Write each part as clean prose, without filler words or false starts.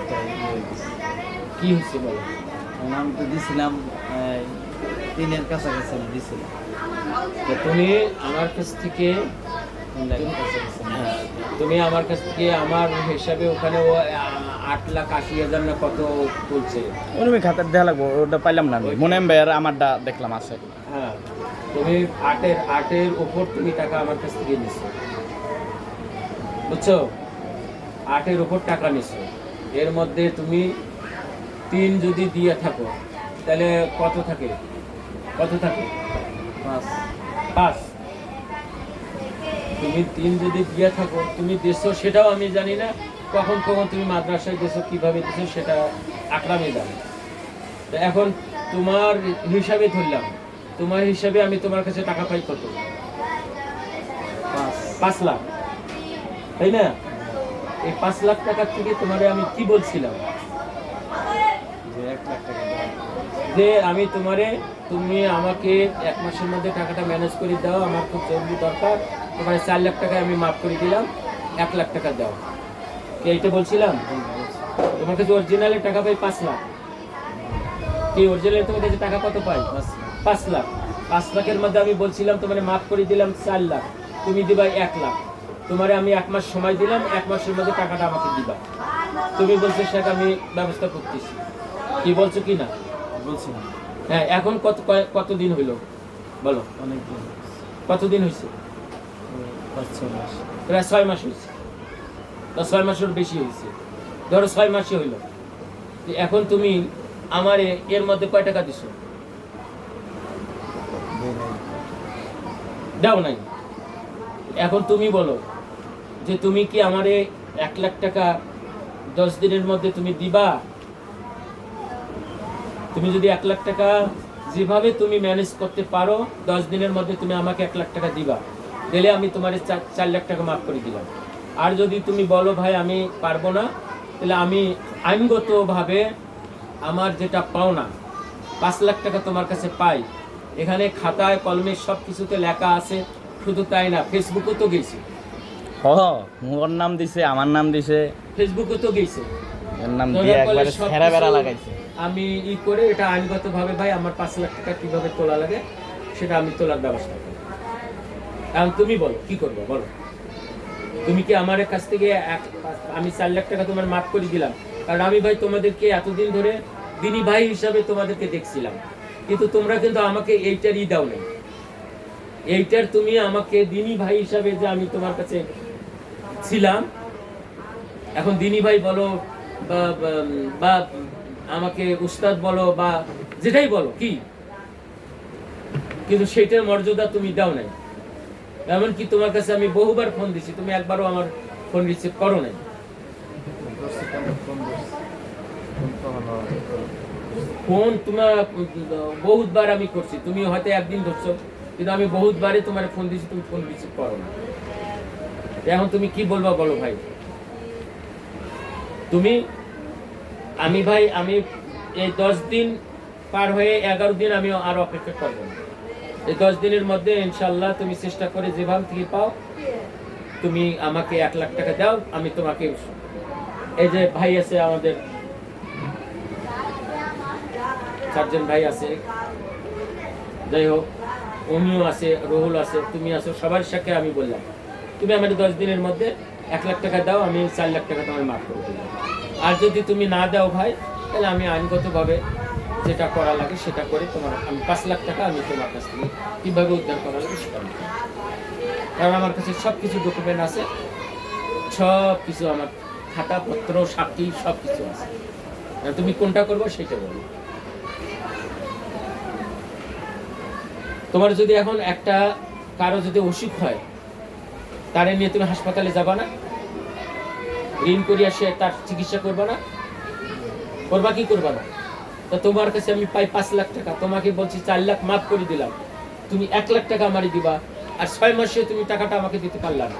একটা কি হয়েছে বলো? আমি তো দিছিলাম 3-এর কাছাকাছি আমি দিছিলাম। তো তুমি আমার কাছ থেকে 3 লাখের কাছাকাছি আমি হ্যাঁ, দিছি। তুমি আমার কাছ থেকে আমার হিসাবে ওখানে ও 8,80,000 না কত বলছে। ওরকমই খাতার দেওয়া লাগবো, ওটা পাইলাম না আমি। মনে ভাইয়ের আমারটা দেখলাম আছে। হ্যাঁ, তুমি আটের উপর তুমি টাকা আমার কাছ থেকে নিছো, বুঝছো? 8-এর উপর টাকা নিছো। এর মধ্যে তুমি 3 যদি দিয়ে থাকো তাহলে কত থাকে? 5 5। তুমি 3 যদি দিয়ে থাকো, তুমি দিছো সেটাও আমি জানি না, কখন তুমি মাদ্রাসায় দিছো, কিভাবে দিছো সেটা আকরামে জানি। তো এখন তোমার হিসাবে ধরলাম, তোমার হিসাবে আমি তোমার কাছে টাকা পাই কত? 5 লাখ, তাই না? এই 5 লাখ টাকার থেকে তোমারে আমি কি বলছিলাম? যে 1 লাখ টাকা দেওয়া। যে আমি তুমি আমাকে 1 মাসের মধ্যে টাকাটা ম্যানেজ করে দাও, আমার খুব জরুরি দরকার, তোমার 4 লাখ টাকা আমি মাফ করে দিলাম, 1 লাখ টাকা দাও। কি এইটা বলছিলাম? তোমার কাছে অরিজিনালি টাকা পাই 5 লাখ। কি অরিজিনালি তোমার কাছে টাকা কত পাই? 5 লাখ। 5 লাখের মধ্যে আমি বলছিলাম তোমার মাফ করে দিলাম 4 লাখ, তুমি দিবা 1 লাখ। তোমারে আমি 1 মাস সময় দিলাম, 1 মাসের মধ্যে টাকাটা আমাকে দিবা। তুমি বলছো সেটা আমি ব্যবস্থা করতেছি। কি বলছো কি না? বলছিলাম হ্যাঁ, এখন কতদিন হইল বলো? অনেক দিন, কতদিন হয়েছে? 5-6 মাস। প্রায় 6 মাস হয়েছে। 6 মাসের বেশি হয়েছে, ধরো 6 মাসই হইল। তো এখন তুমি আমারে এর মধ্যে কয় টাকা দিছো? দাও নাই। এখন তুমি বলো যে তুমি কি আমারে 1 লাখ টাকা 10 দিনের মধ্যে তুমি দিবা? তুমি যদি 1 লাখ টাকা যেভাবে তুমি ম্যানেজ করতে পারো 10 দিনের মধ্যে তুমি আমাকে 1 লাখ টাকা দিবা, দিলে আমি তোমার 4 লাখ টাকা মাফ করে দিলাম। আর যদি তুমি বলো ভাই আমি পারবো না, তাহলে আমি আইনগতভাবে আমার যেটা পাওনা 5 লাখ টাকা তোমার কাছে পাই, এখানে খাতায় কলমে সব কিছুতে লেখা আছে। শুধু তাই না, ফেসবুকে তো গেছে, মোর নাম দিছে, আমার নাম দিছে, ফেসবুকে তো গেছে। এর নাম দিয়ে একবারে ছেঁড়া বেড়া লাগাইছে। আমি করে এটা আইনগতভাবে ভাই আমার 5 লাখ টাকা কিভাবে তোলা লাগে সেটা আমি তোলার ব্যবস্থা করি। এখন তুমি বলো কি করবো বলো? তুমি কি আমার কাছ থেকে আমি 4 লাখ টাকা তোমার মাফ করে দিলাম, কারণ আমি ভাই তোমাদেরকে এতদিন ধরে দিনী ভাই হিসাবে তোমাদেরকে দেখছিলাম, কিন্তু তোমরা কিন্তু আমাকে এইটারই দাও নাই। এইটার তুমি আমাকে দিনী ভাই হিসাবে যে আমি তোমার কাছে ছিলাম, এখন দিনী ভাই বলো বা আমাকে উস্তাদ বলো বা যেটাই বলো, কি কিন্তু সেটার মর্যাদা তুমি দাও নাই। এমনকি তোমার কাছে আমি বহুবার ফোন দিছি, তুমি একবারও আমার ফোন রিসিভ করো নাই। ফোন তোমার বহুতবার আমি করছি, তুমি হয়তো একদিন ধরছো, কিন্তু আমি বহুতবারে তোমার ফোন দিছি, তুমি ফোন রিসিভ করো না। এখন তুমি কি বলবা বলো ভাই? তুমি আমি এই 10 দিন পার হয়ে 11 দিন আমি আর অপেক্ষা করবো না। এই 10 দিনের মধ্যে ইনশাল্লাহ তুমি চেষ্টা করে যেভাবে থেকে পাও তুমি আমাকে 1 লাখ টাকা দাও, আমি তোমাকে এই যে ভাই আছে আমাদের সার্জন ভাই আছে, যাই হোক উনিও আছে, রুহুল আছে, তুমি আছো, সবার সাথে আমি বললাম তুমি আমাকে 10 দিনের মধ্যে 1 লাখ টাকা দাও, আমি 4 লাখ টাকা তোমার মাফ করে দিলাম। আর যদি তুমি না দাও ভাই, তাহলে আমি আইনগতভাবে যেটা করা লাগে সেটা করে তোমার আমি 5 লাখ টাকা আমি তোমার কাছ থেকে কীভাবে উদ্ধার করা লাগে সেটা আমি করব। কারণ আমার কাছে সব কিছু ডকুমেন্ট আছে, সব কিছু আমার খাতাপত্র সাক্ষী সব কিছু আছে। তুমি কোনটা করবো সেটা বলো। তোমার যদি এখন একটা কারো যদি অসুখ হয়, তারে নিয়ে তুমি হাসপাতালে যাবা না? ঋণ করিয়া সে তার চিকিৎসা করবা না? করবা কি করবা না? তা তোমার কাছে আমি পাই 5 লাখ টাকা, তোমাকে বলছি 4 লাখ মাফ করে দিলাম, তুমি 1 লাখ টাকা আমারই দিবা, আর 6 মাসে তুমি টাকাটা আমাকে দিতে পারলা না।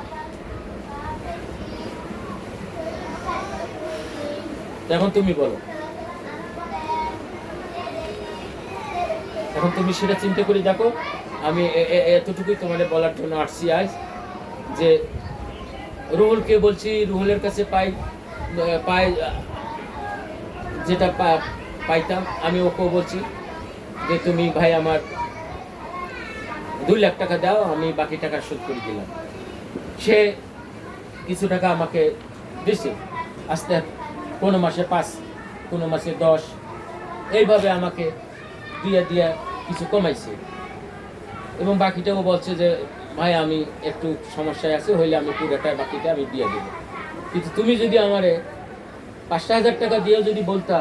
এখন তুমি বলো, এখন তুমি সেটা চিন্তা করে দেখো। আমি এতটুকুই তোমাদের বলার জন্য আসছি আজ, যে রুহুলকে বলছি, রুহুলের কাছে পাই যেটা পাইতাম আমি ওকেও বলছি যে তুমি ভাই আমার 2 লাখ টাকা দাও, আমি বাকি টাকা শোধ করে দিলাম। সে কিছু টাকা আমাকে দিছে, আস্তে কোনো মাসে 5, কোনো মাসে 10, এইভাবে আমাকে দিয়ে দিয়ে কিছু কমাইছে। এবং বাকিটাও বলছে যে ভাই আমি একটু সমস্যায় আছি, হইলে আমি পুরোটা বাকিটা আমি দিয়ে দেবো। কিন্তু তুমি যদি আমারে 5,000 টাকা দিয়ে যদি বলতা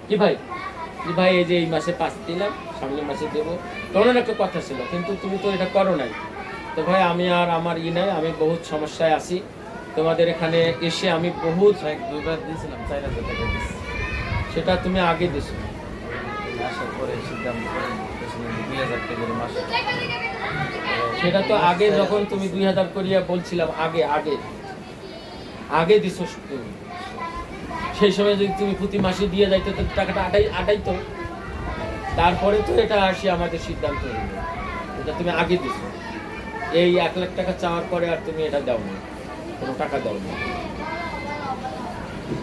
কি ভাই এই যে এই মাসে 5 দিলাম, সামনের মাসে দেবো, তখন একটা কথা ছিল, কিন্তু তুমি তো এটা করো নাই। তো ভাই আমি আর আমার নাই, আমি বহুত সমস্যায় আছি, তোমাদের এখানে এসে আমি বহুত, দুইবার দিয়েছিলাম 4,000 টাকা দিচ্ছি। সেটা তুমি আগে দিছো। আসার পরে সিদ্ধান্ত করে 2,000 টাকা করে মাসে। সেটা তো আগে যখন তুমি 2,000 করিয়া বলছিলাম, আগে দিছো তুমি। সেই সময় যদি তুমি প্রতি মাসে দিয়ে যাইতো তো টাকাটা আটাইতো। তারপরে তো এটা আসি আমাদের সিদ্ধান্ত হইল, এটা তুমি আগে দিছো। এই 1 লাখ টাকা চাওয়ার পরে আর তুমি এটা দাও না, কোনো টাকা দাও না।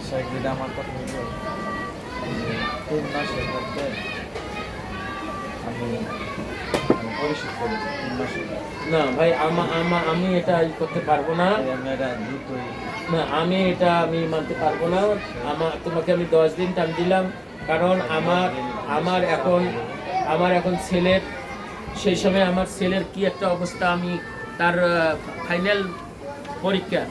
সেটা আমার কথা হইল 3 মাসের মধ্যে আমি পরিশোধ করেছি 3 মাসের। না ভাই আমি এটা করতে পারবো না। আমি এটা দ্রুতই না আমি মানতে পারবো না। তোমাকে আমি 10 দিন টাইম দিলাম, কারণ আমার এখন ছেলের, সেই সময় আমার ছেলের কি একটা অবস্থা, আমি তার ফাইনাল পরীক্ষা,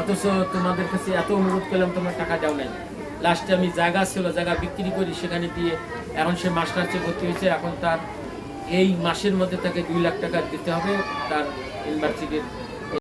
অথচ তোমাদের কাছে এত অনুরোধ করলাম, তোমরা টাকা দাও নাই। লাস্টে আমি জায়গা বিক্রি করি, সেখানে দিয়ে এখন সে মাস্টার্সে ভর্তি হয়েছে। এখন তার এই মাসের মধ্যে তাকে 2 লাখ টাকা দিতে হবে তার ইউনিভার্সিটির